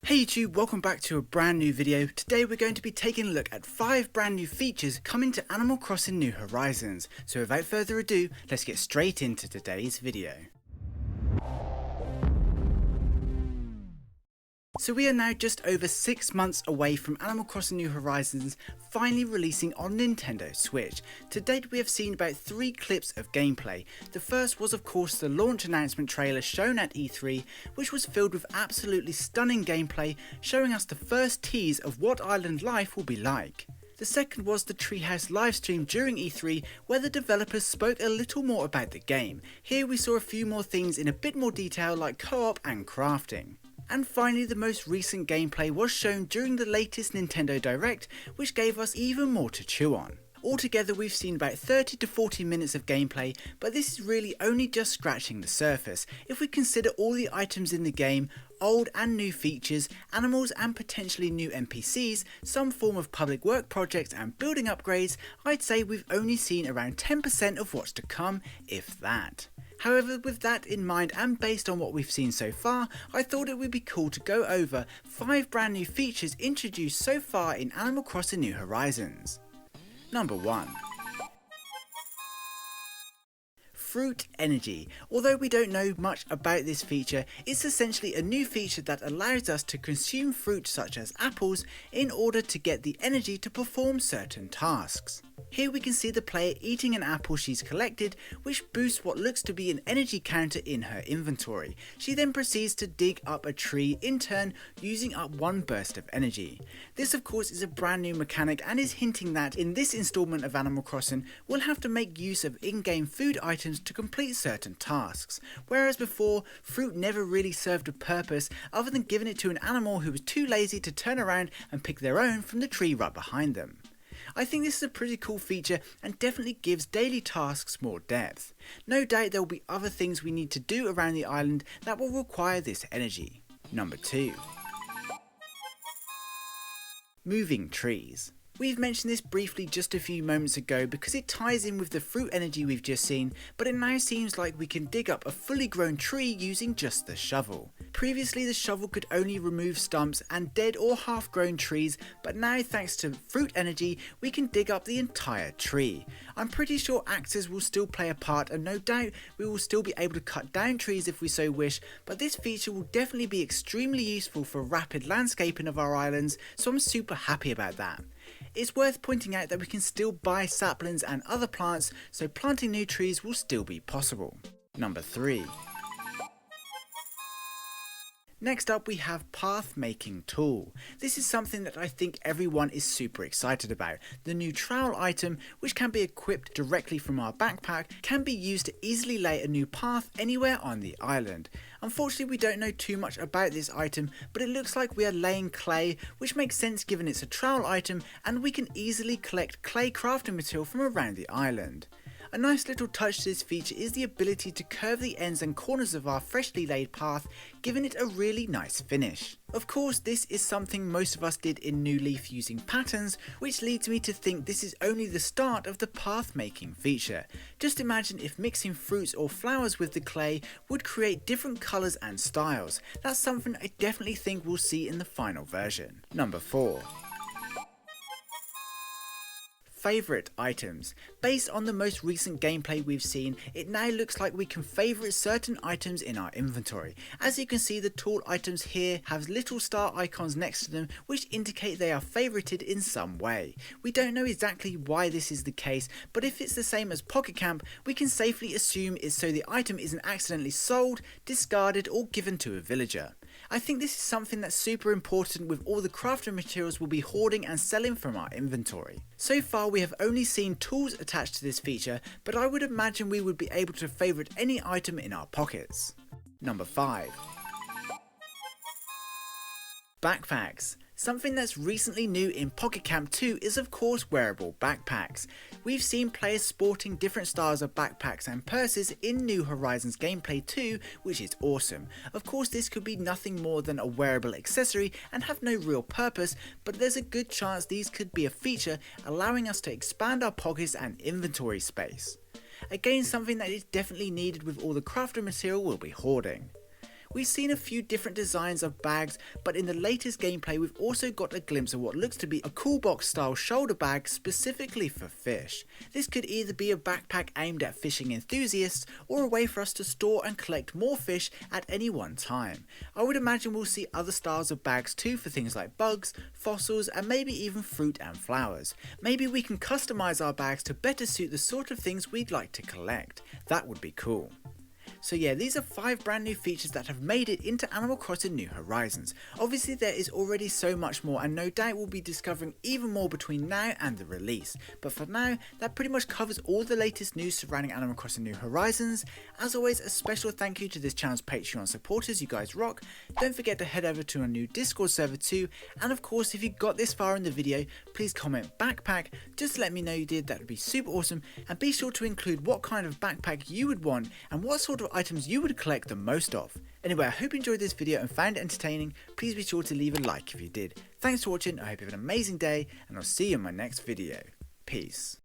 Hey YouTube, welcome back to a brand new video. Today we're going to be taking a look at 5 brand new features coming to Animal Crossing New Horizons. So without further ado, let's get straight into today's video. So we are now just over 6 months away from Animal Crossing New Horizons finally releasing on Nintendo Switch. To date we have seen about 3 clips of gameplay. The first was of course the launch announcement trailer shown at E3, which was filled with absolutely stunning gameplay, showing us the first tease of what island life will be like. The second was the Treehouse livestream during E3, where the developers spoke a little more about the game. Here we saw a few more things in a bit more detail like co-op and crafting. And finally, the most recent gameplay was shown during the latest Nintendo Direct, which gave us even more to chew on. Altogether we've seen about 30 to 40 minutes of gameplay, but this is really only just scratching the surface. If we consider all the items in the game, old and new features, animals and potentially new NPCs, some form of public work projects and building upgrades, I'd say we've only seen around 10% of what's to come, if that. However, with that in mind and based on what we've seen so far, I thought it would be cool to go over 5 brand new features introduced so far in Animal Crossing New Horizons. Number 1. Fruit Energy. Although we don't know much about this feature, it's essentially a new feature that allows us to consume fruit such as apples in order to get the energy to perform certain tasks. Here we can see the player eating an apple she's collected, which boosts what looks to be an energy counter in her inventory. She then proceeds to dig up a tree, in turn using up 1 burst of energy. This of course is a brand new mechanic and is hinting that in this installment of Animal Crossing we'll have to make use of in-game food items to complete certain tasks, whereas before fruit never really served a purpose other than giving it to an animal who was too lazy to turn around and pick their own from the tree right behind them. I think this is a pretty cool feature and definitely gives daily tasks more depth. No doubt there will be other things we need to do around the island that will require this energy. Number 2. Moving trees. We've mentioned this briefly just a few moments ago because it ties in with the fruit energy we've just seen, but it now seems like we can dig up a fully grown tree using just the shovel. Previously the shovel could only remove stumps and dead or half grown trees, but now thanks to fruit energy we can dig up the entire tree. I'm pretty sure axes will still play a part and no doubt we will still be able to cut down trees if we so wish, but this feature will definitely be extremely useful for rapid landscaping of our islands, so I'm super happy about that. It's worth pointing out that we can still buy saplings and other plants, so planting new trees will still be possible. Number 3. Next up we have Path Making Tool. This is something that I think everyone is super excited about. The new trowel item, which can be equipped directly from our backpack, can be used to easily lay a new path anywhere on the island. Unfortunately we don't know too much about this item, but it looks like we are laying clay, which makes sense given it's a trowel item and we can easily collect clay crafting material from around the island. A nice little touch to this feature is the ability to curve the ends and corners of our freshly laid path, giving it a really nice finish. Of course this is something most of us did in New Leaf using patterns, which leads me to think this is only the start of the path making feature. Just imagine if mixing fruits or flowers with the clay would create different colours and styles. That's something I definitely think we'll see in the final version. Number 4. Favourite items. Based on the most recent gameplay we've seen, it now looks like we can favourite certain items in our inventory. As you can see, the tool items here have little star icons next to them which indicate they are favourited in some way. We don't know exactly why this is the case, but if it's the same as Pocket Camp, we can safely assume it's so the item isn't accidentally sold, discarded or given to a villager. I think this is something that's super important with all the crafting materials we'll be hoarding and selling from our inventory. So far we have only seen tools attached to this feature, but I would imagine we would be able to favourite any item in our pockets. Number 5. Backpacks. Something that's recently new in Pocket Camp 2 is of course wearable backpacks. We've seen players sporting different styles of backpacks and purses in New Horizons gameplay too, which is awesome. Of course this could be nothing more than a wearable accessory and have no real purpose, but there's a good chance these could be a feature allowing us to expand our pockets and inventory space. Again, something that is definitely needed with all the crafting material we'll be hoarding. We've seen a few different designs of bags, but in the latest gameplay we've also got a glimpse of what looks to be a cool box style shoulder bag specifically for fish. This could either be a backpack aimed at fishing enthusiasts or a way for us to store and collect more fish at any one time. I would imagine we'll see other styles of bags too for things like bugs, fossils and maybe even fruit and flowers. Maybe we can customize our bags to better suit the sort of things we'd like to collect. That would be cool. So yeah, these are 5 brand new features that have made it into Animal Crossing New Horizons. Obviously there is already so much more and no doubt we'll be discovering even more between now and the release. But for now, that pretty much covers all the latest news surrounding Animal Crossing New Horizons. As always, a special thank you to this channel's Patreon supporters, you guys rock. Don't forget to head over to our new Discord server too, and of course if you got this far in the video, please comment backpack, just to let me know you did, that would be super awesome, and be sure to include what kind of backpack you would want and what sort of items you would collect the most of. Anyway, I hope you enjoyed this video and found it entertaining. Please be sure to leave a like if you did. Thanks for watching, I hope you have an amazing day, and I'll see you in my next video. Peace.